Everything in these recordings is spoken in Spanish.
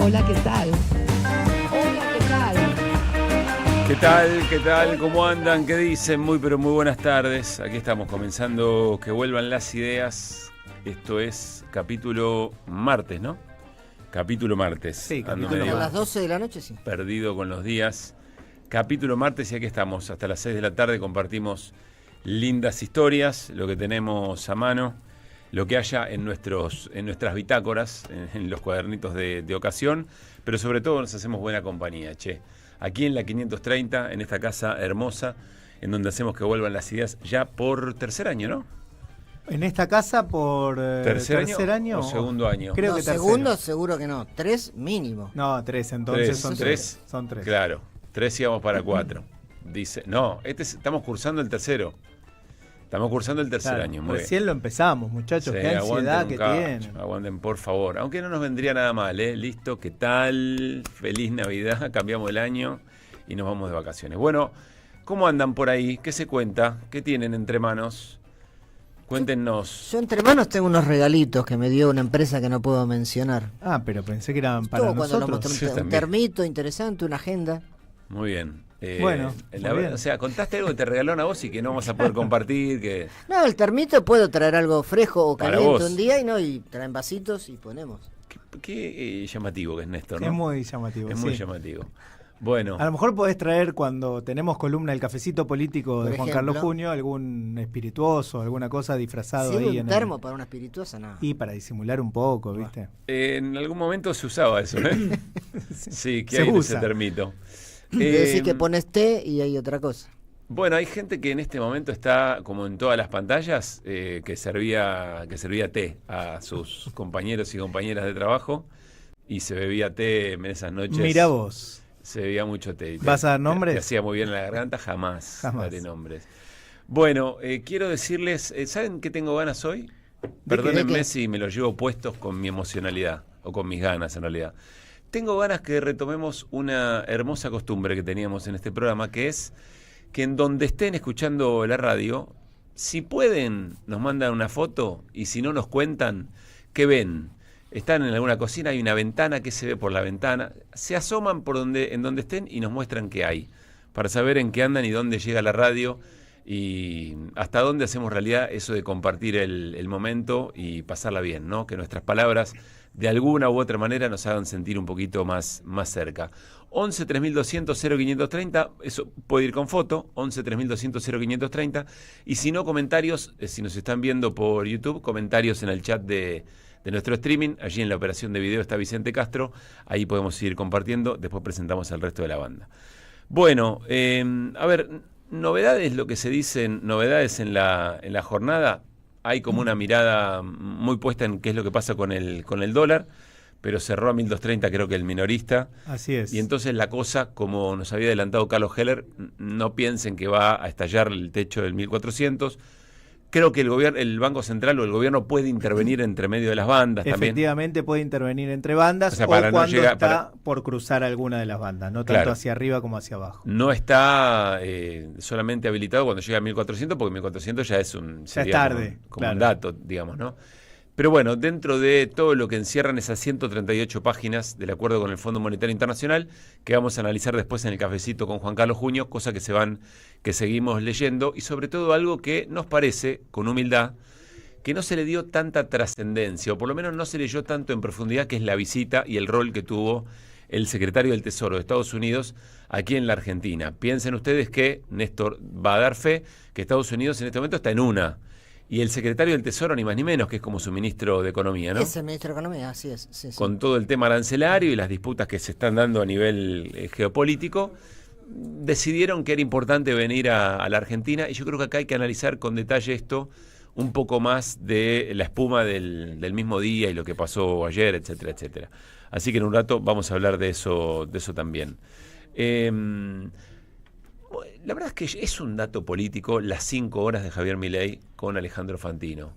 Hola, ¿qué tal? Hola, ¿qué tal? ¿Qué tal? ¿Qué tal? ¿Cómo andan? ¿Qué dicen? Muy pero muy buenas tardes. Aquí estamos comenzando Que Vuelvan las Ideas. Esto es capítulo martes, ¿no? Capítulo martes. Sí, Ando capítulo medio A las 12 de la noche, sí. perdido con los días. Capítulo martes y aquí estamos. Hasta las 6 de la tarde compartimos lindas historias, lo que tenemos a mano, lo que haya en nuestras bitácoras, en los cuadernitos de ocasión, pero sobre todo nos hacemos buena compañía, che. Aquí en la 530, en esta casa hermosa, en donde hacemos que vuelvan las ideas ya por tercer año, ¿no? En esta casa por ¿Tercer año o segundo año? Creo No, que tercero. segundo seguro que no. 3 mínimo. No, 3, entonces son tres. Son 3. Claro, 3 íbamos para 4. Dice, no, estamos cursando el tercero. Estamos cursando el tercer año. Muy Recién bien. lo empezamos, muchachos. Sí, Qué ansiedad que tienen. aguanten, por favor. Aunque no nos vendría nada mal, ¿eh? Listo, ¿qué tal? Feliz Navidad, cambiamos el año y nos vamos de vacaciones. Bueno, ¿cómo andan por ahí? ¿Qué se cuenta? ¿Qué tienen entre manos? Cuéntenos. Yo entre manos tengo unos regalitos que me dio una empresa que no puedo mencionar. Ah, pero pensé que eran para Todo cuando lo nosotros. mostré, Sí, un también. termito interesante, una agenda. Muy bien. Bueno, muy bien. O sea, contaste algo que te regalaron a vos y que no vamos a poder compartir, que... No, el termito puedo traer algo fresco o Para caliente vos. un día y traen vasitos y ponemos. Qué llamativo que es Néstor, ¿no? Es muy llamativo. Es sí. muy llamativo. Bueno, A lo mejor podés traer cuando tenemos columna El Cafecito Político de Por Juan ejemplo. Carlos Junio, algún espirituoso, alguna cosa disfrazado Si ahí un en termo para una espirituosa, nada. Y para disimular un poco, ¿viste? en algún momento se usaba eso, ¿eh? Sí, que Se hay en usa. ese termito. Quiere decir que pones té y hay otra cosa. Bueno, hay gente que en este momento está, como en todas las pantallas, que servía té a sus compañeros y compañeras de trabajo y se bebía té en esas noches. Mirá vos. Se bebía mucho té. ¿Vas a dar nombres? Te hacía muy bien en la garganta, jamás Jamás. daré nombres. Bueno, quiero decirles, ¿saben qué tengo ganas hoy? Perdónenme ¿De qué? si me los llevo puestos con mi emocionalidad, o con mis ganas en realidad. Tengo ganas que retomemos una hermosa costumbre que teníamos en este programa, que es que en donde estén escuchando la radio, si pueden, nos mandan una foto y si no nos cuentan, ¿qué ven? Están en alguna cocina, hay una ventana, ¿qué se ve por la ventana? Se asoman en donde estén y nos muestran qué hay, para saber en qué andan y dónde llega la radio y hasta dónde hacemos realidad eso de compartir el momento y pasarla bien, ¿no? Que nuestras palabras de alguna u otra manera nos hagan sentir un poquito más cerca. 11 3200 0530, eso puede ir con foto, 11 3200 0530, y si no, comentarios, si nos están viendo por YouTube, comentarios en el chat de nuestro streaming. Allí en la operación de video está Vicente Castro, ahí podemos seguir compartiendo, después presentamos al resto de la banda. Bueno, a ver, novedades, lo que se dicen, novedades en la jornada. Hay como una mirada muy puesta en qué es lo que pasa con el dólar, pero cerró a 1.230 creo que el minorista. Así es. Y entonces la cosa, como nos había adelantado Carlos Heller, no piensen que va a estallar el techo del 1.400. Creo que el Banco Central o el gobierno puede intervenir entre medio de las bandas también. Efectivamente puede intervenir entre bandas O sea, para no cuando llegar- está por cruzar alguna de las bandas, no tanto Claro. hacia arriba como hacia abajo. No está solamente habilitado cuando llega a 1.400, porque 1.400 ya es sería tarde, como claro. un dato, digamos, ¿no? Pero bueno, dentro de todo lo que encierran esas 138 páginas del acuerdo con el Fondo Monetario Internacional, que vamos a analizar después en el cafecito con Juan Carlos Junio, cosa que seguimos leyendo, y sobre todo algo que nos parece, con humildad, que no se le dio tanta trascendencia, o por lo menos no se leyó tanto en profundidad, que es la visita y el rol que tuvo el secretario del Tesoro de Estados Unidos aquí en la Argentina. Piensen ustedes que Néstor va a dar fe que Estados Unidos en este momento está en una. Y el secretario del Tesoro, ni más ni menos, que es como su ministro de Economía, ¿no? Es el ministro de Economía, así es. Sí, sí. Con todo el tema arancelario y las disputas que se están dando a nivel geopolítico, decidieron que era importante venir a la Argentina, y yo creo que acá hay que analizar con detalle esto, un poco más de la espuma del mismo día y lo que pasó ayer, etcétera, etcétera. Así que en un rato vamos a hablar de eso también. La verdad es que es un dato político las 5 horas de Javier Milei con Alejandro Fantino.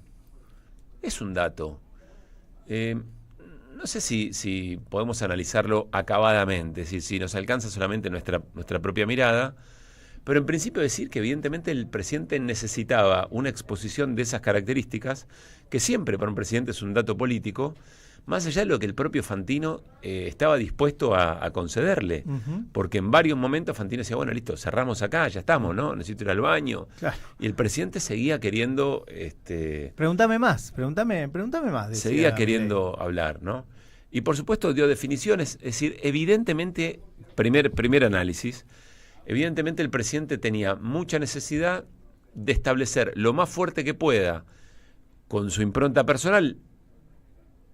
Es un dato. No sé si podemos analizarlo acabadamente, si nos alcanza solamente nuestra propia mirada, pero en principio decir que evidentemente el presidente necesitaba una exposición de esas características, que siempre para un presidente es un dato político, más allá de lo que el propio Fantino estaba dispuesto a concederle. Porque en varios momentos Fantino decía, bueno, listo, cerramos acá, ya estamos, ¿no? Necesito ir al baño. Claro. Y el presidente seguía queriendo... Pregúntame más, pregúntame más. Decía seguía queriendo hablar, ¿no? Y por supuesto dio definiciones, es decir, evidentemente, primer análisis, evidentemente el presidente tenía mucha necesidad de establecer lo más fuerte que pueda con su impronta personal.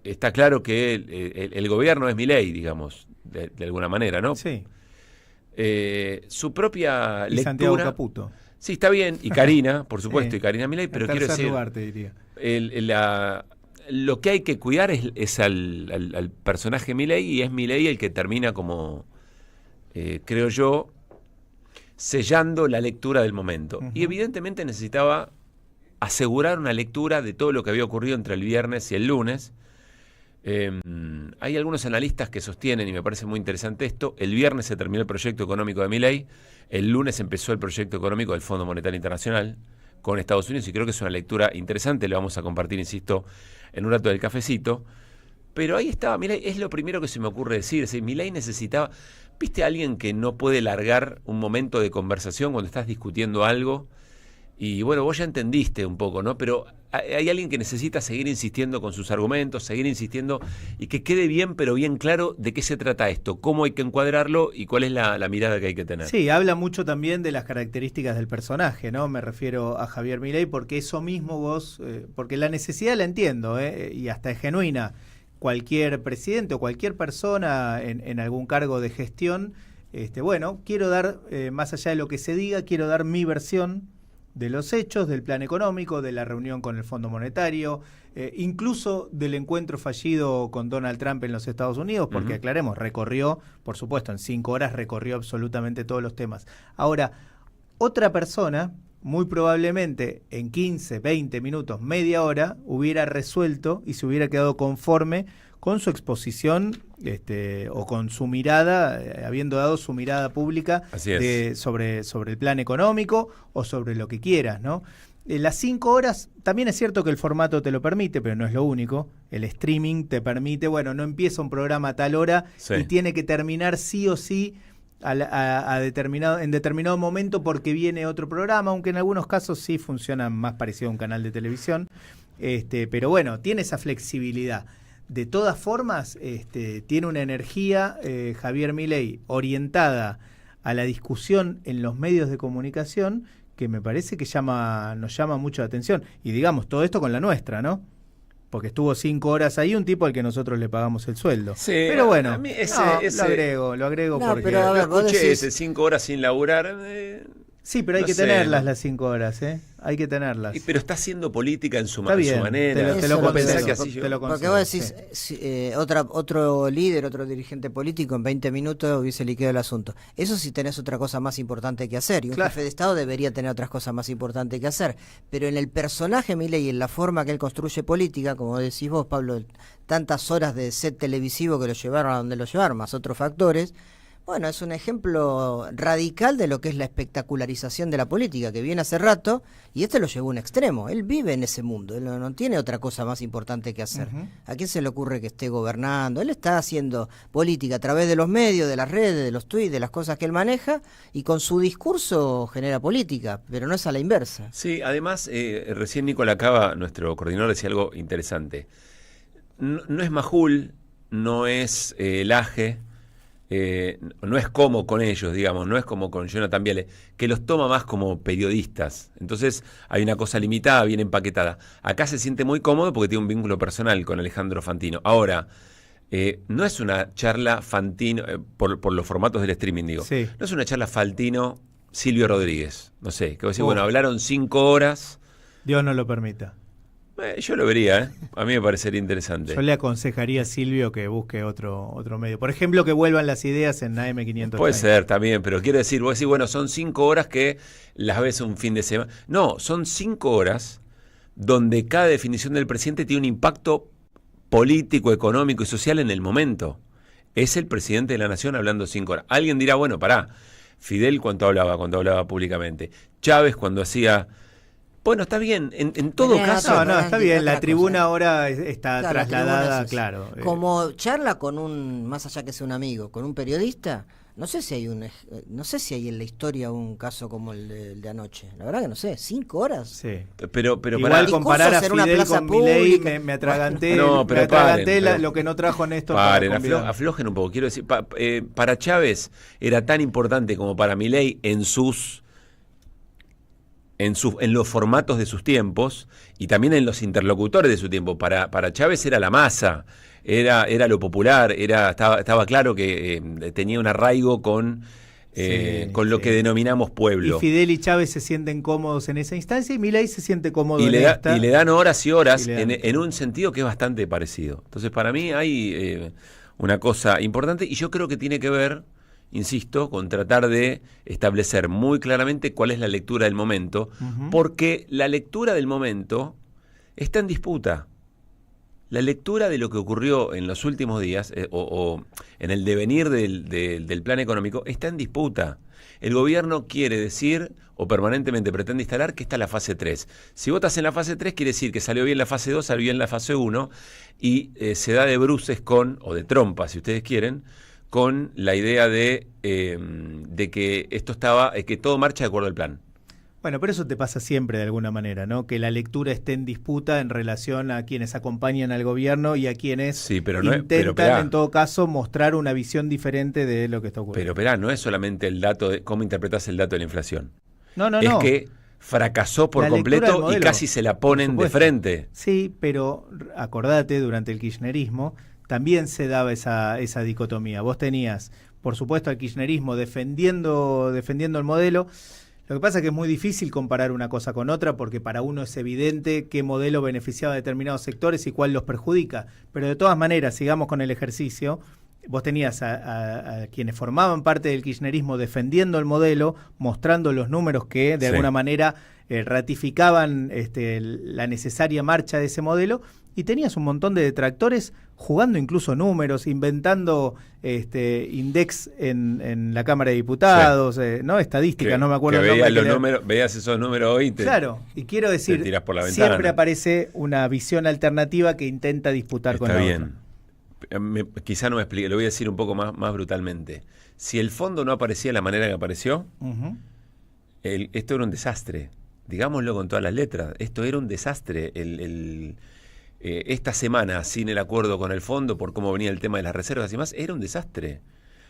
Está claro que el gobierno es Milei, digamos, de alguna manera, ¿no? Sí. Su propia Y lectura... Santiago Caputo. Sí, está bien, y Karina, por supuesto, Sí. y Karina Milei, pero En quiero tercer decir... lugar, te diría. Lo que hay que cuidar es al personaje Milei, y es Milei el que termina como, creo yo, sellando la lectura del momento. Y evidentemente necesitaba asegurar una lectura de todo lo que había ocurrido entre el viernes y el lunes. Hay algunos analistas que sostienen, y me parece muy interesante esto, el viernes se terminó el proyecto económico de Milei, el lunes empezó el proyecto económico del Fondo Monetario Internacional con Estados Unidos, y creo que es una lectura interesante, lo vamos a compartir, insisto, en un rato del cafecito. Pero ahí estaba Milei, es lo primero que se me ocurre decir, es decir, Milei necesitaba, ¿viste a alguien que no puede largar un momento de conversación cuando estás discutiendo algo? Y bueno, vos ya entendiste un poco, ¿no? Pero hay alguien que necesita seguir insistiendo con sus argumentos, seguir insistiendo, y que quede bien, pero bien claro de qué se trata esto, cómo hay que encuadrarlo y cuál es la mirada que hay que tener. Sí, habla mucho también de las características del personaje, ¿no? Me refiero a Javier Milei, porque eso mismo vos, porque la necesidad la entiendo, y hasta es genuina. Cualquier presidente o cualquier persona en algún cargo de gestión, bueno, quiero dar, más allá de lo que se diga, quiero dar mi versión de los hechos, del plan económico, de la reunión con el Fondo Monetario, incluso del encuentro fallido con Donald Trump en los Estados Unidos, porque aclaremos, recorrió, por supuesto, en 5 horas recorrió absolutamente todos los temas. Ahora, otra persona, muy probablemente en 15, 20 minutos, media hora, hubiera resuelto y se hubiera quedado conforme con su exposición o con su mirada, habiendo dado su mirada pública sobre el plan económico o sobre lo que quieras, ¿no? Las 5 horas, también es cierto que el formato te lo permite, pero no es lo único. El streaming te permite, bueno, no empieza un programa a tal hora y tiene que terminar sí o sí en determinado momento porque viene otro programa, aunque en algunos casos sí funciona más parecido a un canal de televisión. Pero bueno, tiene esa flexibilidad. De todas formas, tiene una energía, Javier Milei, orientada a la discusión en los medios de comunicación que me parece que nos llama mucho la atención. Y digamos, todo esto con la nuestra, ¿no? Porque estuvo 5 horas ahí, un tipo al que nosotros le pagamos el sueldo. Sí, pero bueno, a mí lo agrego no, porque... Pero a ver, lo escuché, ese 5 horas sin laburar... Sí, pero hay que tenerlas las 5 horas, ¿eh? Hay que tenerlas. Pero está haciendo política en su bien, manera. Te lo concedo. Porque vos decís, otro líder, otro dirigente político en 20 minutos hubiese liquidado el asunto. Eso sí tenés otra cosa más importante que hacer. Y un jefe de Estado debería tener otras cosas más importantes que hacer. Pero en el personaje Milei y en la forma que él construye política, como decís vos, Pablo, tantas horas de set televisivo que lo llevaron a donde lo llevaron, más otros factores... Bueno, es un ejemplo radical de lo que es la espectacularización de la política, que viene hace rato, y lo llevó a un extremo. Él vive en ese mundo, él no tiene otra cosa más importante que hacer. ¿A quién se le ocurre que esté gobernando? Él está haciendo política a través de los medios, de las redes, de los tweets, de las cosas que él maneja, y con su discurso genera política, pero no es a la inversa. Sí, además, recién Nicolás Cava, nuestro coordinador, decía algo interesante. No es Majul, no es Laje, no es como con ellos, digamos, no es como con Jonathan Viale, que los toma más como periodistas. Entonces hay una cosa limitada, bien empaquetada. Acá se siente muy cómodo porque tiene un vínculo personal con Alejandro Fantino. Ahora, no es una charla Fantino, por los formatos del streaming, digo. Sí. No es una charla Fantino-Silvio Rodríguez. No sé, que vos decís, bueno, hablaron 5 horas. Dios no lo permita. Yo lo vería, a mí me parecería interesante. Yo le aconsejaría a Silvio que busque otro medio. Por ejemplo, que vuelvan las ideas en AM530. Puede ser también, pero quiero decir, vos decís, bueno, son 5 horas que las ves un fin de semana. No, son 5 horas donde cada definición del presidente tiene un impacto político, económico y social en el momento. Es el presidente de la nación hablando 5 horas. Alguien dirá, bueno, pará, Fidel cuando hablaba públicamente, Chávez cuando hacía... Bueno, está bien. En todo caso... No, está bien. La tribuna cosa. ahora está trasladada, claro. Como charla con un, más allá que sea un amigo, con un periodista, no sé si hay en la historia un caso como el de anoche. La verdad que no sé, 5 horas. Sí. Pero igual comparar a Fidel con Milei, me atraganté, lo que no trajo Néstor. Aflojen un poco. Quiero decir, para Chávez era tan importante como para Milei en los formatos de sus tiempos y también en los interlocutores de su tiempo. Para Chávez era la masa, era lo popular, estaba claro que tenía un arraigo con lo que denominamos pueblo. Y Fidel y Chávez se sienten cómodos en esa instancia y Milei se siente cómodo y le dan horas y horas en un sentido que es bastante parecido. Entonces, para mí hay una cosa importante y yo creo que tiene que ver, insisto, con tratar de establecer muy claramente cuál es la lectura del momento, porque la lectura del momento está en disputa. La lectura de lo que ocurrió en los últimos días, o en el devenir del plan económico, está en disputa. El gobierno quiere decir, o permanentemente pretende instalar, que está en la fase 3. Si votas en la fase 3, quiere decir que salió bien la fase 2, salió bien la fase 1, y se da de bruces o de trompas, si ustedes quieren, con la idea de que que todo marcha de acuerdo al plan. Bueno, pero eso te pasa siempre de alguna manera, ¿no? Que la lectura esté en disputa en relación a quienes acompañan al gobierno y a quienes intentan, en todo caso, mostrar una visión diferente de lo que está ocurriendo. Pero esperá, no es solamente el dato de cómo interpretás el dato de la inflación. No. Es que fracasó por completo y casi se la ponen de frente. Sí, pero acordate, durante el kirchnerismo también se daba esa dicotomía. Vos tenías, por supuesto, al kirchnerismo defendiendo el modelo. Lo que pasa es que es muy difícil comparar una cosa con otra porque para uno es evidente qué modelo beneficiaba a determinados sectores y cuál los perjudica. Pero de todas maneras, sigamos con el ejercicio. Vos tenías a quienes formaban parte del kirchnerismo defendiendo el modelo, mostrando los números que de alguna manera ratificaban la necesaria marcha de ese modelo, y tenías un montón de detractores jugando incluso números, inventando index en la Cámara de Diputados, ¿no? Estadística, no me acuerdo que el nombre. Veías esos números hoy Claro, y quiero decir, tirás por la ventana. Siempre aparece una visión alternativa que intenta disputar con la otra. Quizá no me explique, lo voy a decir un poco más brutalmente. Si el fondo no aparecía de la manera que apareció, esto era un desastre. Digámoslo con todas las letras. Esto era un desastre. Esta semana, sin el acuerdo con el fondo, por cómo venía el tema de las reservas y más, era un desastre.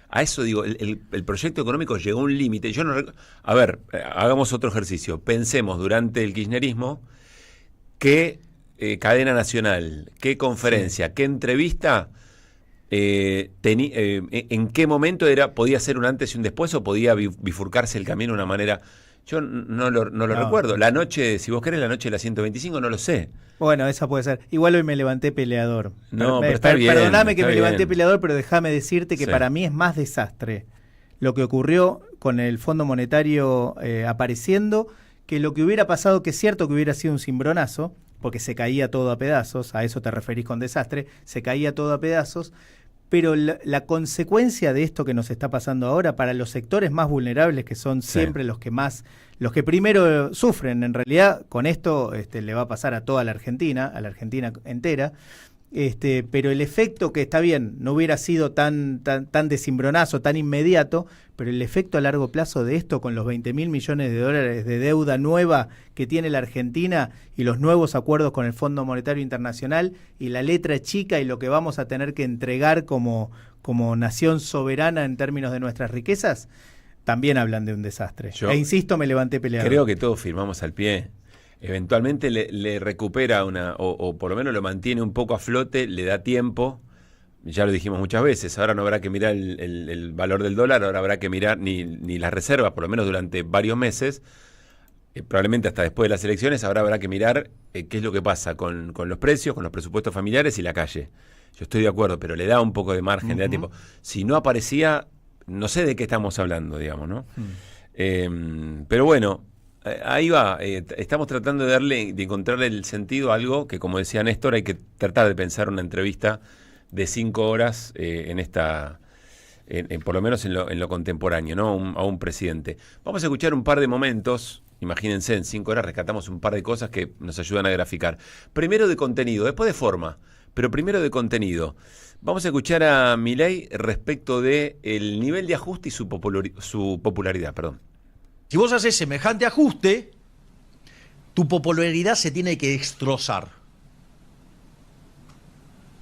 A eso digo, el proyecto económico llegó a un límite. Hagamos otro ejercicio. Pensemos durante el kirchnerismo qué cadena nacional, qué conferencia, qué entrevista, en qué momento podía ser un antes y un después, o podía bifurcarse el camino de una manera. Yo no lo recuerdo. La noche, si vos querés, la noche de la 125, no lo sé. Bueno, esa puede ser. Igual hoy me levanté peleador. No, pero está bien. Perdóname que me levanté peleador, pero déjame decirte que para mí es más desastre lo que ocurrió con el Fondo Monetario apareciendo que lo que hubiera pasado, que es cierto que hubiera sido un cimbronazo, porque se caía todo a pedazos, a eso te referís con desastre, se caía todo a pedazos, pero la consecuencia de esto que nos está pasando ahora para los sectores más vulnerables, que son siempre los que primero sufren, en realidad con esto le va a pasar a toda la Argentina entera, pero el efecto, que está bien, no hubiera sido tan de cimbronazo, tan inmediato, pero el efecto a largo plazo de esto, con los 20.000 millones de dólares de deuda nueva que tiene la Argentina y los nuevos acuerdos con el Fondo Monetario Internacional y la letra chica y lo que vamos a tener que entregar como nación soberana en términos de nuestras riquezas, también hablan de un desastre. Insisto, me levanté peleado. Creo que todos firmamos al pie. Eventualmente le recupera o por lo menos lo mantiene un poco a flote, le da tiempo. Ya lo dijimos muchas veces, ahora no habrá que mirar el valor del dólar, ahora habrá que mirar ni las reservas, por lo menos durante varios meses, probablemente hasta después de las elecciones. Ahora habrá que mirar qué es lo que pasa con los precios, con los presupuestos familiares y la calle. Yo estoy de acuerdo, pero le da un poco de margen, le da tiempo. Si no aparecía, no sé de qué estamos hablando, digamos, ¿no? Pero bueno, ahí va, estamos tratando de encontrarle el sentido a algo que, como decía Néstor, hay que tratar de pensar una entrevista de 5 horas por lo menos en lo contemporáneo, ¿no? A un presidente. Vamos a escuchar un par de momentos imagínense, en 5 horas rescatamos un par de cosas que nos ayudan a graficar. Primero de contenido, después de forma, pero primero de contenido. Vamos a escuchar a Milei respecto de el nivel de ajuste y su popularidad. Perdón. Si vos haces semejante ajuste, tu popularidad se tiene que destrozar.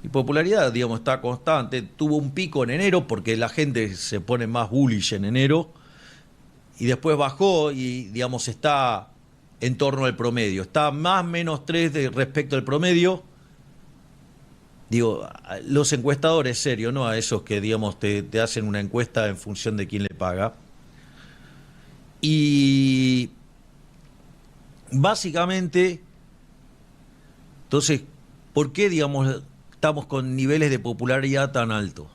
Y popularidad, digamos, está constante. Tuvo un pico en enero porque la gente se pone más bullish en enero y después bajó y, digamos, está en torno al promedio. Está más o menos 3 respecto al promedio. Digo, los encuestadores serios, ¿no? A esos que, digamos, te hacen una encuesta en función de quién le paga. Y básicamente, entonces, ¿por qué, digamos, estamos con niveles de popularidad tan altos?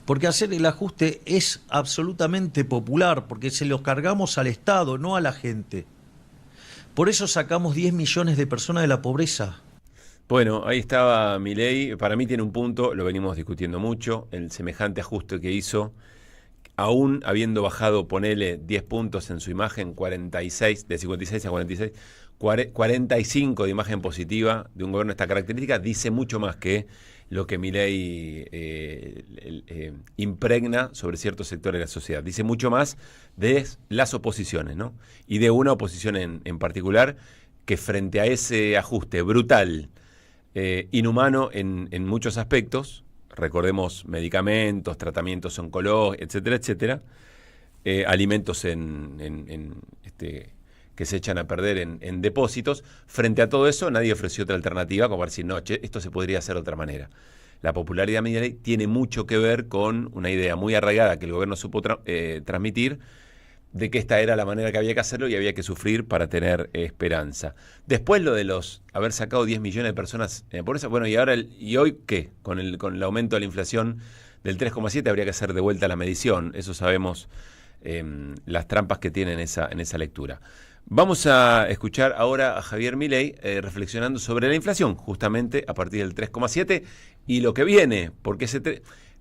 Porque hacer el ajuste es absolutamente popular, porque se los cargamos al Estado, no a la gente. Por eso sacamos 10 millones de personas de la pobreza. Bueno, ahí estaba Milei. Para mí tiene un punto, lo venimos discutiendo mucho, el semejante ajuste que hizo, aún habiendo bajado, ponele 10 puntos en su imagen, 46, de 56 a 46, 45 de imagen positiva de un gobierno de esta característica, dice mucho más que lo que Milei impregna sobre ciertos sectores de la sociedad. Dice mucho más de las oposiciones, ¿no? Y de una oposición en particular que frente a ese ajuste brutal, inhumano en muchos aspectos, recordemos medicamentos, tratamientos oncológicos, etcétera, etcétera, alimentos que se echan a perder en depósitos. Frente a todo eso, nadie ofreció otra alternativa como para decir, no, che, esto se podría hacer de otra manera. La popularidad de Milei tiene mucho que ver con una idea muy arraigada que el gobierno supo transmitir, de que esta era la manera que había que hacerlo y había que sufrir para tener esperanza. Después lo de haber sacado 10 millones de personas en pobreza, bueno, y hoy ¿qué? Con el aumento de la inflación del 3,7 habría que hacer de vuelta la medición. Eso sabemos, las trampas que tiene en esa lectura. Vamos a escuchar ahora a Javier Milei reflexionando sobre la inflación, justamente a partir del 3,7 y lo que viene, porque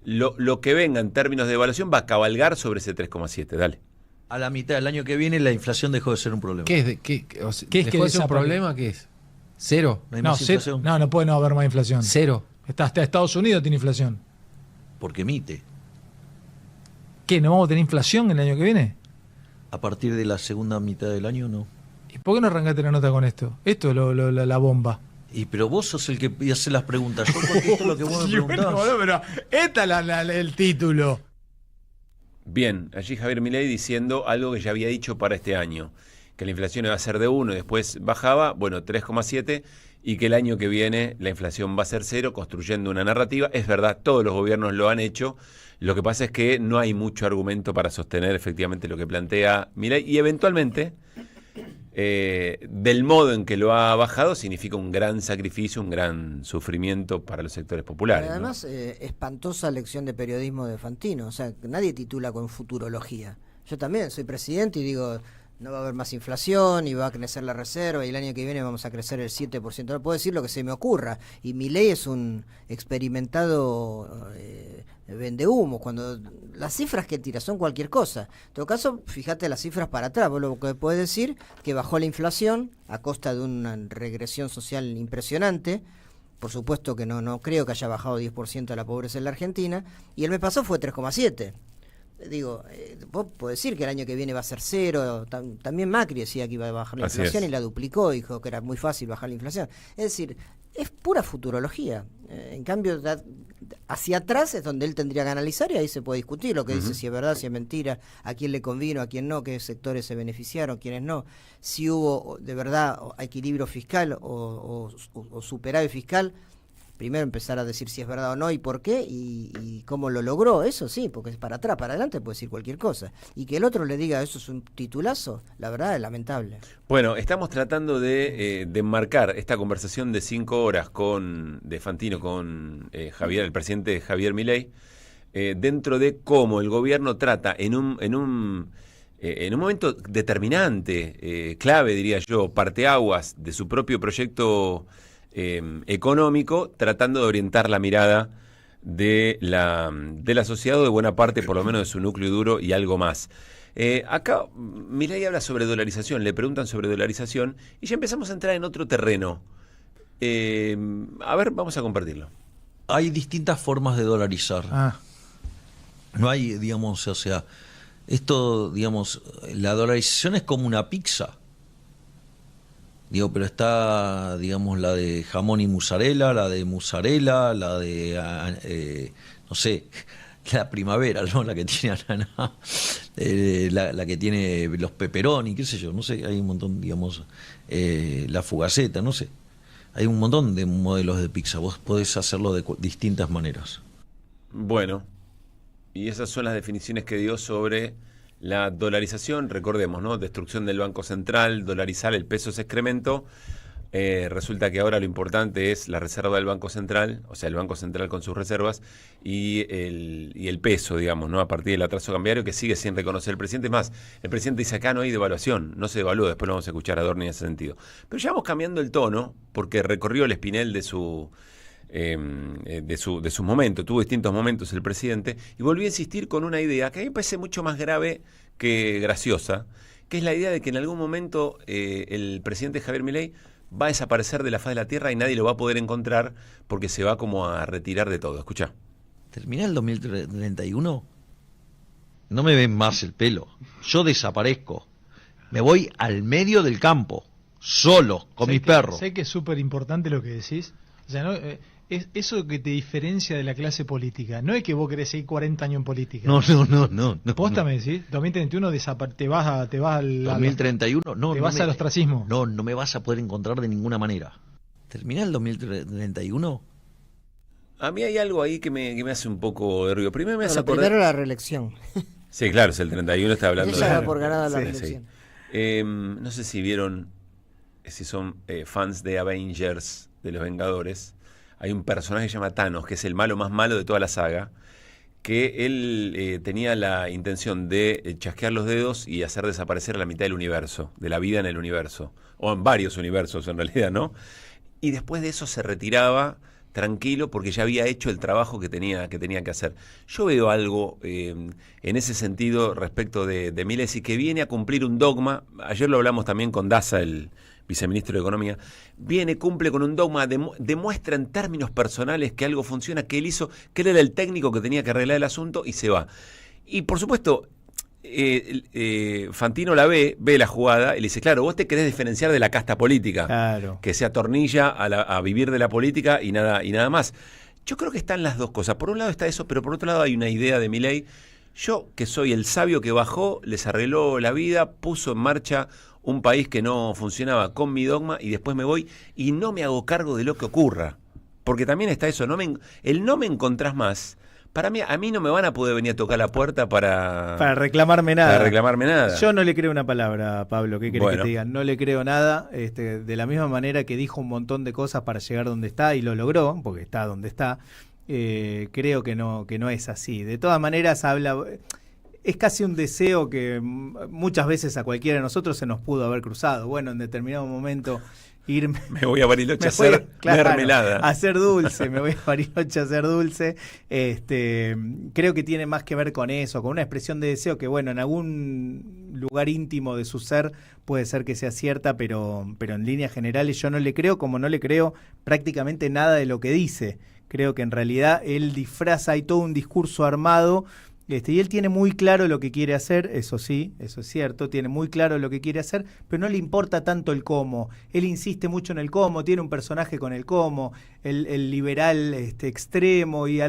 lo que venga en términos de evaluación va a cabalgar sobre ese 3,7. Dale. A la mitad del año que viene la inflación dejó de ser un problema. ¿Qué es? ¿Qué es que es un problema? ¿Qué es? ¿Cero? No hay más inflación. No puede no haber más inflación. Cero. Hasta Estados Unidos tiene inflación. Porque emite. ¿Qué? ¿No vamos a tener inflación el año que viene? A partir de la segunda mitad del año, no. ¿Y por qué no arrancaste la nota con esto? Esto es la bomba. Pero vos sos el que hace las preguntas. Yo contesto lo que vos me preguntabas. Bueno, pero esta es el título. Bien, allí Javier Milei diciendo algo que ya había dicho para este año, que la inflación iba a ser de 1 y después bajaba, bueno, 3,7, y que el año que viene la inflación va a ser 0, construyendo una narrativa. Es verdad, todos los gobiernos lo han hecho. Lo que pasa es que no hay mucho argumento para sostener efectivamente lo que plantea Milei, y eventualmente, del modo en que lo ha bajado, significa un gran sacrificio, un gran sufrimiento para los sectores populares. Además, ¿no? Espantosa lección de periodismo de Fantino. O sea, nadie titula con futurología. Yo también soy presidente y digo, no va a haber más inflación y va a crecer la reserva y el año que viene vamos a crecer el 7%. No puedo decir lo que se me ocurra. Y Milei es un experimentado vendehumo. Cuando las cifras que tira son cualquier cosa. En todo caso, fíjate las cifras para atrás. Vos lo que podés decir que bajó la inflación a costa de una regresión social impresionante. Por supuesto que no creo que haya bajado 10% la pobreza en la Argentina. Y el mes pasado fue 3,7%. Digo, vos podés decir que el año que viene va a ser 0, también Macri decía que iba a bajar la inflación y la duplicó, dijo que era muy fácil bajar la inflación. Es decir, es pura futurología. En cambio, hacia atrás es donde él tendría que analizar y ahí se puede discutir lo que dice, si es verdad, si es mentira, a quién le convino, a quién no, qué sectores se beneficiaron, quiénes no, si hubo de verdad equilibrio fiscal o superávit fiscal. Primero empezar a decir si es verdad o no y por qué y cómo lo logró, eso sí, porque es para atrás, para adelante puede decir cualquier cosa. Y que el otro le diga eso es un titulazo, la verdad es lamentable. Bueno, estamos tratando de enmarcar esta conversación de 5 horas de Fantino con Javier, el presidente Javier Milei, dentro de cómo el gobierno trata en un momento determinante, clave diría yo, parteaguas de su propio proyecto económico, tratando de orientar la mirada de la sociedad o de buena parte, por lo menos de su núcleo duro y algo más. Acá Milei habla sobre dolarización, le preguntan sobre dolarización y ya empezamos a entrar en otro terreno. A ver, vamos a compartirlo. Hay distintas formas de dolarizar. No hay, digamos, o sea, esto, digamos, la dolarización es como una pizza. Digo, pero está, digamos, la de jamón y mozzarella, la de mozzarella, la de, no sé, la primavera, ¿no? La que tiene ananá, la que tiene los pepperoni, qué sé yo, no sé, hay un montón, digamos, la fugaceta, no sé. Hay un montón de modelos de pizza, vos podés hacerlo de distintas maneras. Bueno, y esas son las definiciones que dio sobre la dolarización. Recordemos, ¿no? Destrucción del Banco Central, dolarizar, el peso es excremento. Resulta que ahora lo importante es la reserva del Banco Central, o sea, el Banco Central con sus reservas y el peso, digamos, ¿no? A partir del atraso cambiario que sigue sin reconocer el presidente. Es más, el presidente dice acá no hay devaluación, no se devalúa, después lo vamos a escuchar a Adorni en ese sentido. Pero ya vamos cambiando el tono porque recorrió el espinel de su momento, tuvo distintos momentos el presidente y volvió a insistir con una idea que a mí me parece mucho más grave que graciosa, que es la idea de que en algún momento el presidente Javier Milei va a desaparecer de la faz de la tierra y nadie lo va a poder encontrar porque se va como a retirar de todo. Escuchá. ¿Termina el 2031? No me ven más el pelo. Yo desaparezco. Me voy al medio del campo, solo, con mis perros. Sé que es súper importante lo que decís. O sea, ¿no? Es eso que te diferencia de la clase política. No es que vos querés seguir 40 años en política. No. Posta me decís, 2031 te vas al 2031, no. Te vas al ostracismo. No me vas a poder encontrar de ninguna manera. ¿Termina el 2031? A mí hay algo ahí que me hace un poco de ruido. Primero me hace acordar... Primero la reelección. Sí, claro, es el 31, está hablando Ella por ganada la reelección. Sí. No sé si vieron, si son fans de Avengers, de los Vengadores. Hay un personaje que se llama Thanos, que es el malo más malo de toda la saga, que él tenía la intención de chasquear los dedos y hacer desaparecer la mitad del universo, de la vida en el universo, o en varios universos en realidad, ¿no? Y después de eso se retiraba tranquilo porque ya había hecho el trabajo que tenía que hacer. Yo veo algo en ese sentido respecto de Milei, que viene a cumplir un dogma. Ayer lo hablamos también con Daza, el viceministro de Economía. Cumple con un dogma, demuestra en términos personales que algo funciona, que él hizo, que él era el técnico que tenía que arreglar el asunto y se va. Y por supuesto, Fantino la ve la jugada y le dice, claro, vos te querés diferenciar de la casta política, claro, que se atornilla a vivir de la política y nada más. Yo creo que están las dos cosas. Por un lado está eso, pero por otro lado hay una idea de Milei. Yo, que soy el sabio que bajó, les arregló la vida, puso en marcha un país que no funcionaba con mi dogma y después me voy y no me hago cargo de lo que ocurra. Porque también está eso, no me encontrás más. Para mí, a mí no me van a poder venir a tocar la puerta para reclamarme nada. Para reclamarme nada. Yo no le creo una palabra, Pablo. ¿Qué querés que te diga? No le creo nada. De la misma manera que dijo un montón de cosas para llegar donde está y lo logró, porque está donde está. Creo que no es así. De todas maneras, es casi un deseo que muchas veces a cualquiera de nosotros se nos pudo haber cruzado. Bueno, en determinado momento irme... Me voy a Bariloche a hacer mermelada. A hacer dulce, me voy a Bariloche a hacer dulce. Creo que tiene más que ver con eso, con una expresión de deseo que, bueno, en algún lugar íntimo de su ser puede ser que sea cierta, pero en líneas generales yo no le creo, como no le creo prácticamente nada de lo que dice. Creo que en realidad él disfraza, hay todo un discurso armado. Y él tiene muy claro lo que quiere hacer, eso sí, eso es cierto, tiene muy claro lo que quiere hacer, pero no le importa tanto el cómo. Él insiste mucho en el cómo, tiene un personaje con el cómo, el liberal extremo, y ya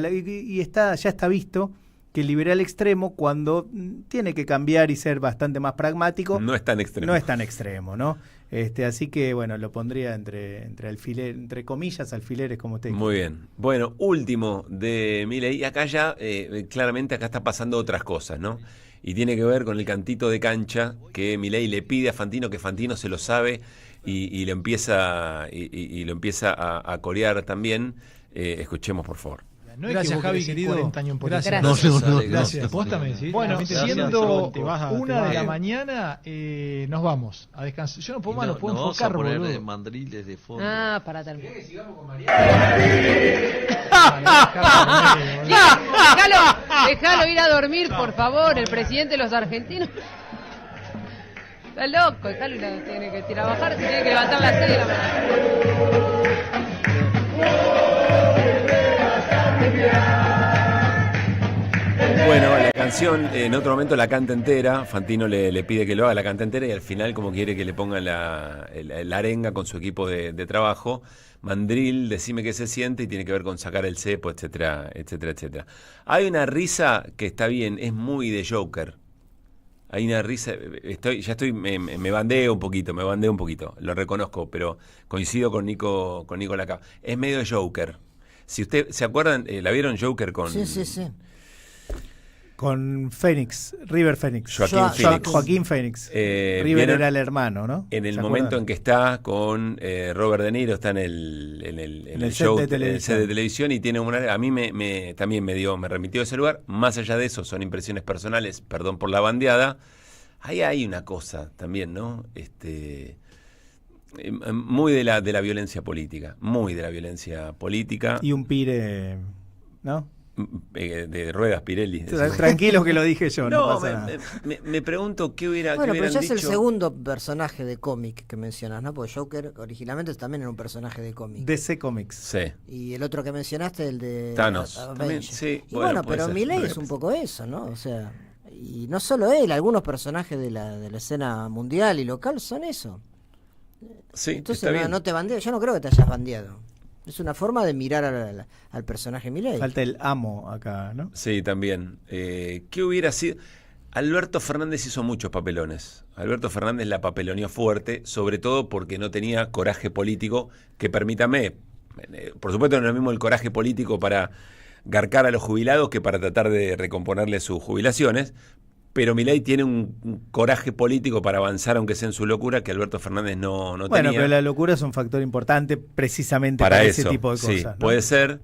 está visto que el liberal extremo, cuando tiene que cambiar y ser bastante más pragmático, no es tan extremo. No es tan extremo, ¿no? Así que, bueno, lo pondría entre comillas, alfileres, como usted dice. Muy bien. Bueno, último de Milei. Acá ya, claramente, acá está pasando otras cosas, ¿no? Y tiene que ver con el cantito de cancha que Milei le pide a Fantino, que Fantino se lo sabe y lo empieza a corear también. Escuchemos, por favor. No gracias, Javi, querido. 40 años en política. Gracias. Bueno, siendo 1 de la mañana, nos vamos a descansar. Yo no puedo más, no puedo enfocar, boludo. Vamos a poner mandriles de fondo. Para terminar. ¿Querés que sigamos con María? Déjalo ir a dormir, por favor, el presidente de los argentinos. Está loco, déjalo ir a, tiene que trabajar, se tiene que levantar a las 6 de la mañana. Bueno, la canción en otro momento la canta entera, Fantino le pide que lo haga, la canta entera y al final como quiere que le pongan la arenga con su equipo de trabajo, Mandril, decime qué se siente y tiene que ver con sacar el cepo, etcétera, etcétera, etcétera. Hay una risa que está bien, es muy de Joker. Hay una risa, me bandeo un poquito, lo reconozco, pero coincido con Nico Lacab. Es medio de Joker. Si usted se acuerdan, ¿la vieron Joker con? Sí. Con River Phoenix. Joaquín Phoenix. River era el hermano, ¿no? En el momento en que está con Robert De Niro, está en el show, en el set de televisión y tiene una... A mí también me remitió a ese lugar. Más allá de eso, son impresiones personales, perdón por la bandeada. Ahí hay una cosa también, ¿no? Muy de la violencia política. Y un pire, ¿no? De ruedas, Pirelli. Tranquilo que lo dije yo, no pasa nada. Me pregunto qué hubieran pero ya dicho. Es el segundo personaje de cómic que mencionas, ¿no? Porque Joker originalmente también era un personaje de cómic. DC Comics. Sí. Y el otro que mencionaste, el de Thanos. También, sí. Y bueno, pero Milei es un poco eso, ¿no? O sea, y no solo él, algunos personajes de la escena mundial y local son eso. Sí, entonces no te bandeo, yo no creo que te hayas bandeado. Es una forma de mirar al personaje Milei. Falta el amo acá, ¿no? Sí, también. ¿Qué hubiera sido? Alberto Fernández hizo muchos papelones. Alberto Fernández la papeloneó fuerte, sobre todo porque no tenía coraje político, que permítame, por supuesto no es lo mismo el coraje político para garcar a los jubilados que para tratar de recomponerle sus jubilaciones, pero Milei tiene un coraje político para avanzar, aunque sea en su locura, que Alberto Fernández no tenía. Bueno, pero la locura es un factor importante precisamente para ese tipo de cosas. Sí, ¿no? puede ser.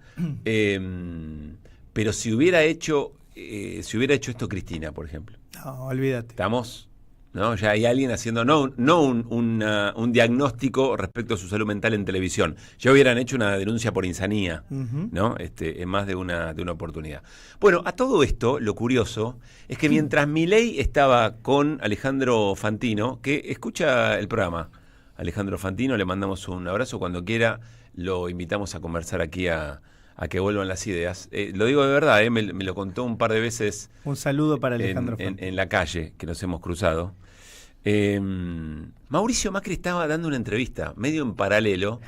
Pero si hubiera hecho esto Cristina, por ejemplo. No, olvídate. ¿Estamos? ¿No? Ya hay alguien haciendo un diagnóstico respecto a su salud mental en televisión. Ya hubieran hecho una denuncia por insanía, ¿no? En más de una oportunidad. Bueno, a todo esto, lo curioso es que mientras Milei estaba con Alejandro Fantino, que escucha el programa, Alejandro Fantino, le mandamos un abrazo cuando quiera, lo invitamos a conversar aquí a que vuelvan las ideas. Lo digo de verdad, me lo contó un par de veces. Un saludo para Alejandro Fantino. En la calle, que nos hemos cruzado. Mauricio Macri estaba dando una entrevista medio en paralelo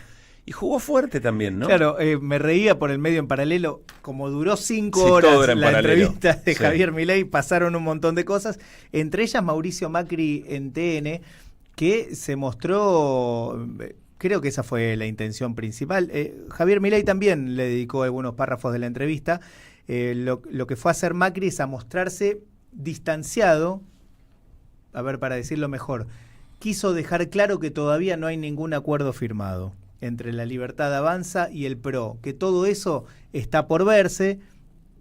y jugó fuerte también, ¿no? Claro, me reía por el medio en paralelo. Como duró 5 horas la entrevista de Javier Milei, pasaron un montón de cosas, entre ellas Mauricio Macri en TN, que se mostró... Creo que esa fue la intención principal. Javier Milei también le dedicó algunos párrafos de la entrevista. Lo que fue a hacer Macri es a mostrarse distanciado, a ver, para decirlo mejor, quiso dejar claro que todavía no hay ningún acuerdo firmado entre La Libertad Avanza y el PRO, que todo eso está por verse.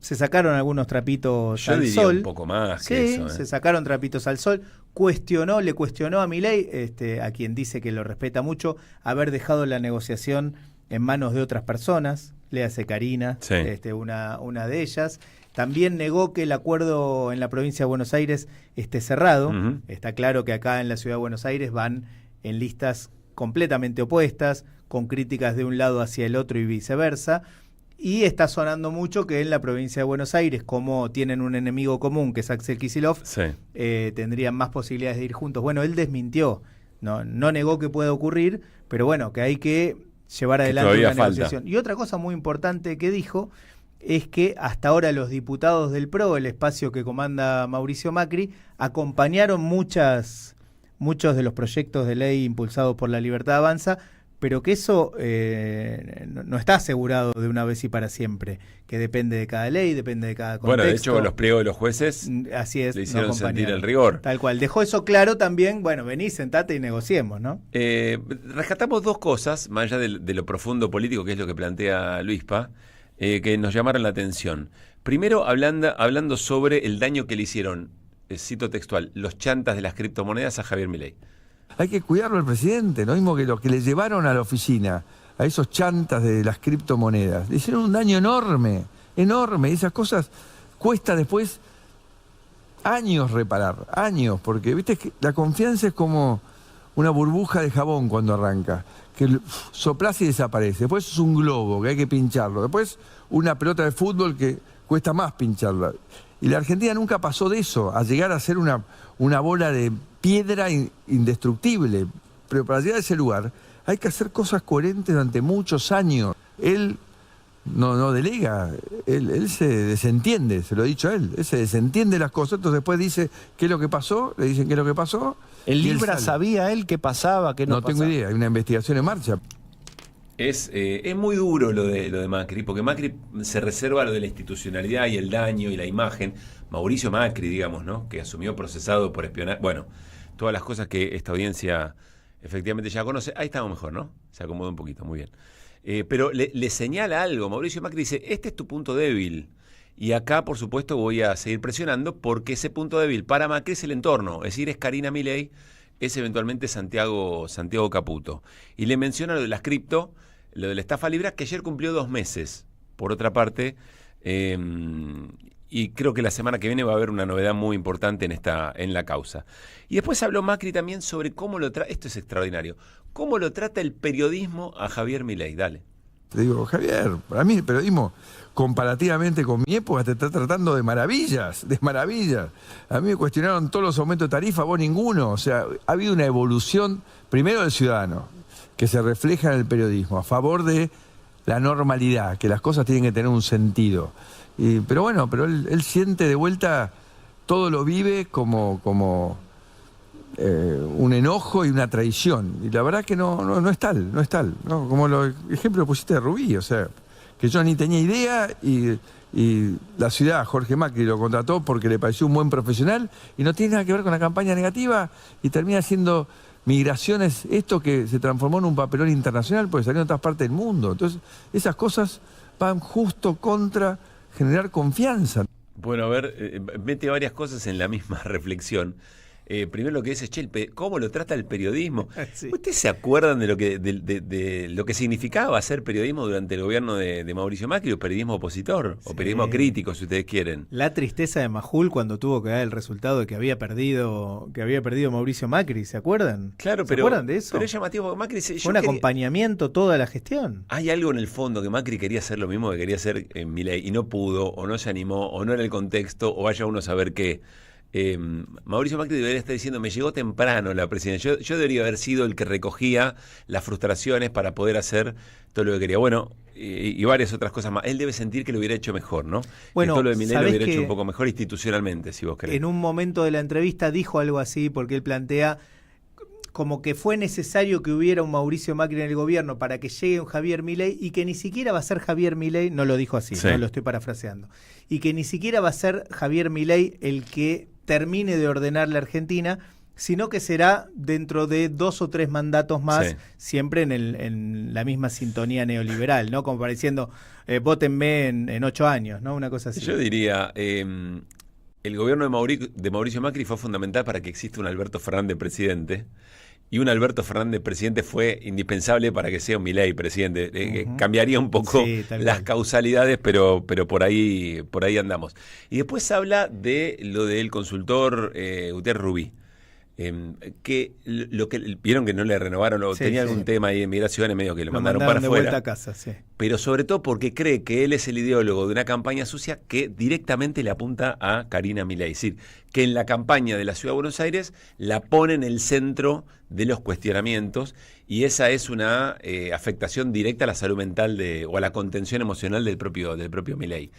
Se sacaron algunos trapitos al sol. Un poco más sí, que eso. Se sacaron trapitos al sol. Le cuestionó a Milei, a quien dice que lo respeta mucho, haber dejado la negociación en manos de otras personas. Léase Karina, sí. Una de ellas. También negó que el acuerdo en la provincia de Buenos Aires esté cerrado. Está claro que acá en la ciudad de Buenos Aires van en listas completamente opuestas, con críticas de un lado hacia el otro y viceversa. Y está sonando mucho que en la provincia de Buenos Aires, como tienen un enemigo común, que es Axel Kicillof, sí. Tendrían más posibilidades de ir juntos. Bueno, él desmintió, no negó que pueda ocurrir, pero bueno, que hay que llevar adelante una negociación. Y otra cosa muy importante que dijo es que hasta ahora los diputados del PRO, el espacio que comanda Mauricio Macri, acompañaron muchos de los proyectos de ley impulsados por La Libertad Avanza, pero que eso no está asegurado de una vez y para siempre, que depende de cada ley, depende de cada contexto. Bueno, de hecho, los pliegos de los jueces así es, le hicieron sentir el rigor. Tal cual. Dejó eso claro también, bueno, vení, sentate y negociemos, ¿no? Rescatamos dos cosas, más allá de lo profundo político, que es lo que plantea Luispa, que nos llamaron la atención. Primero, hablando sobre el daño que le hicieron, cito textual, los chantas de las criptomonedas a Javier Milei. Hay que cuidarlo al presidente, lo mismo que lo que le llevaron a la oficina, a esos chantas de las criptomonedas. Le hicieron un daño enorme, enorme. Esas cosas cuesta después años reparar, años, porque viste que la confianza es como una burbuja de jabón cuando arranca, que soplás y desaparece. Después es un globo que hay que pincharlo. Después una pelota de fútbol que cuesta más pincharla. Y la Argentina nunca pasó de eso, a llegar a ser una bola de piedra indestructible. Pero para llegar a ese lugar hay que hacer cosas coherentes durante muchos años. Él no delega, él se desentiende, se lo he dicho a él. Él se desentiende las cosas, entonces después dice qué es lo que pasó, le dicen qué es lo que pasó. ¿El Libra sabía él qué pasaba, qué no pasaba? No tengo idea, hay una investigación en marcha. Es muy duro lo de Macri, porque Macri se reserva lo de la institucionalidad y el daño y la imagen. Mauricio Macri, digamos, ¿no? Que asumió procesado por espionaje. Bueno, todas las cosas que esta audiencia efectivamente ya conoce. Ahí estamos mejor, ¿no? Se acomodó un poquito, muy bien. Pero le señala algo. Mauricio Macri dice, este es tu punto débil. Y acá, por supuesto, voy a seguir presionando porque ese punto débil para Macri es el entorno. Es decir, es Karina Milei, es eventualmente Santiago Caputo. Y le menciona lo de las cripto, lo de la estafa Libra, que ayer cumplió 2 meses, por otra parte. Y creo que la semana que viene va a haber una novedad muy importante en la causa. Y después habló Macri también sobre cómo lo trata, esto es extraordinario, cómo lo trata el periodismo a Javier Milei. Dale. Te digo, Javier, para mí el periodismo, comparativamente con mi época, te está tratando de maravillas, de maravillas. A mí me cuestionaron todos los aumentos de tarifa, vos ninguno. O sea, ha habido una evolución, primero del ciudadano, que se refleja en el periodismo, a favor de la normalidad, que las cosas tienen que tener un sentido. Pero bueno, pero él siente de vuelta, todo lo vive como un enojo y una traición. Y la verdad que no es tal, ¿no? Como el ejemplo pusiste de Rubí, o sea, que yo ni tenía idea y la ciudad, Jorge Macri, lo contrató porque le pareció un buen profesional y no tiene nada que ver con la campaña negativa y termina siendo migraciones, esto que se transformó en un papelón internacional porque salió en otras partes del mundo. Entonces, esas cosas van justo contra generar confianza. Bueno, a ver, mete varias cosas en la misma reflexión. Primero lo que dice, ¿cómo lo trata el periodismo? Sí. ¿Ustedes se acuerdan de lo que significaba hacer periodismo durante el gobierno de Mauricio Macri, o periodismo opositor, o periodismo crítico, si ustedes quieren? La tristeza de Majul cuando tuvo que dar el resultado de que había perdido Mauricio Macri, ¿se acuerdan? Claro, ¿Se acuerdan de eso? Pero es llamativo, porque Macri fue un acompañamiento toda la gestión. Hay algo en el fondo que Macri quería hacer lo mismo que quería hacer en Milei, y no pudo, o no se animó, o no era el contexto, o vaya uno a saber qué. Mauricio Macri debería estar diciendo, me llegó temprano la presidencia. Yo debería haber sido el que recogía las frustraciones para poder hacer todo lo que quería. Bueno, y varias otras cosas más. Él debe sentir que lo hubiera hecho mejor, ¿no? Bueno, que todo lo de Milei lo hubiera hecho un poco mejor institucionalmente, si vos querés. En un momento de la entrevista dijo algo así, porque él plantea como que fue necesario que hubiera un Mauricio Macri en el gobierno para que llegue un Javier Milei, y que ni siquiera va a ser Javier Milei, no lo dijo así, no lo estoy parafraseando, y que ni siquiera va a ser Javier Milei el que termine de ordenar la Argentina, sino que será dentro de 2 o 3 mandatos más, siempre en la misma sintonía neoliberal, ¿no? Como pareciendo, vótenme en 8 años, ¿no? Una cosa así. Yo diría, el gobierno de Mauricio Macri fue fundamental para que exista un Alberto Fernández presidente, y un Alberto Fernández presidente fue indispensable para que sea un Milei presidente. Cambiaría un poco las causalidades, pero por ahí andamos. Y después habla de lo del consultor Gutiérrez Rubí. Que vieron que no le renovaron, tenía algún tema ahí en migraciones, medio que lo mandaron para de afuera, vuelta a casa, pero sobre todo porque cree que él es el ideólogo de una campaña sucia que directamente le apunta a Karina Milei, es decir, que en la campaña de la Ciudad de Buenos Aires la pone en el centro de los cuestionamientos, y esa es una afectación directa a la salud mental o a la contención emocional del propio Milei.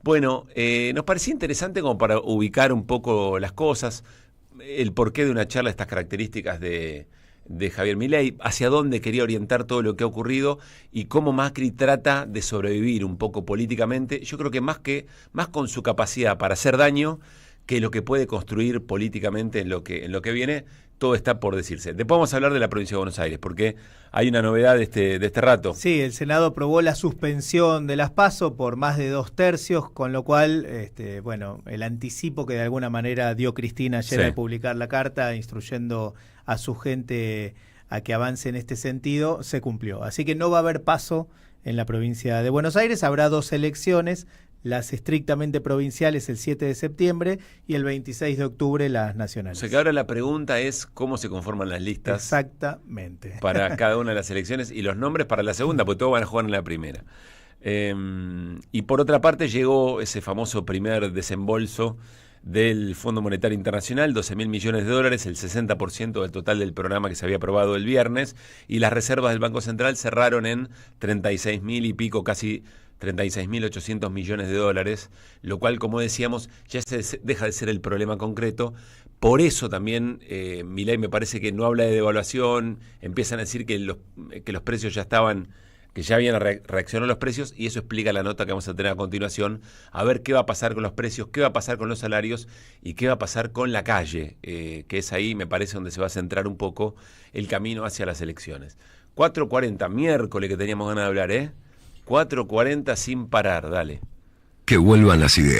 Bueno, nos parecía interesante como para ubicar un poco las cosas, el porqué de una charla de estas características de Javier Milei, hacia dónde quería orientar todo lo que ha ocurrido y cómo Macri trata de sobrevivir un poco políticamente. Yo creo que más con su capacidad para hacer daño que lo que puede construir políticamente en lo que viene, todo está por decirse. Después vamos a hablar de la provincia de Buenos Aires, porque hay una novedad de este rato. Sí, el Senado aprobó la suspensión de las PASO por más de 2/3, con lo cual, el anticipo que de alguna manera dio Cristina ayer al publicar la carta instruyendo a su gente a que avance en este sentido, se cumplió. Así que no va a haber PASO en la provincia de Buenos Aires, habrá 2 elecciones, las estrictamente provinciales el 7 de septiembre y el 26 de octubre las nacionales. O sea que ahora la pregunta es cómo se conforman las listas. Exactamente. Para cada una de las elecciones y los nombres para la segunda, porque todos van a jugar en la primera. Y por otra parte llegó ese famoso primer desembolso del Fondo Monetario Internacional, 12.000 millones de dólares, el 60% del total del programa que se había aprobado el viernes, y las reservas del Banco Central cerraron en 36.000 y pico, casi 36.800 millones de dólares, lo cual, como decíamos, ya deja de ser el problema concreto. Por eso también Milei me parece que no habla de devaluación, empiezan a decir que los precios ya estaban, que ya habían reaccionado los precios, y eso explica la nota que vamos a tener a continuación, a ver qué va a pasar con los precios, qué va a pasar con los salarios y qué va a pasar con la calle, que es ahí, me parece, donde se va a centrar un poco el camino hacia las elecciones. 4:40, miércoles que teníamos ganas de hablar, 4:40 sin parar, dale. Que vuelvan las ideas.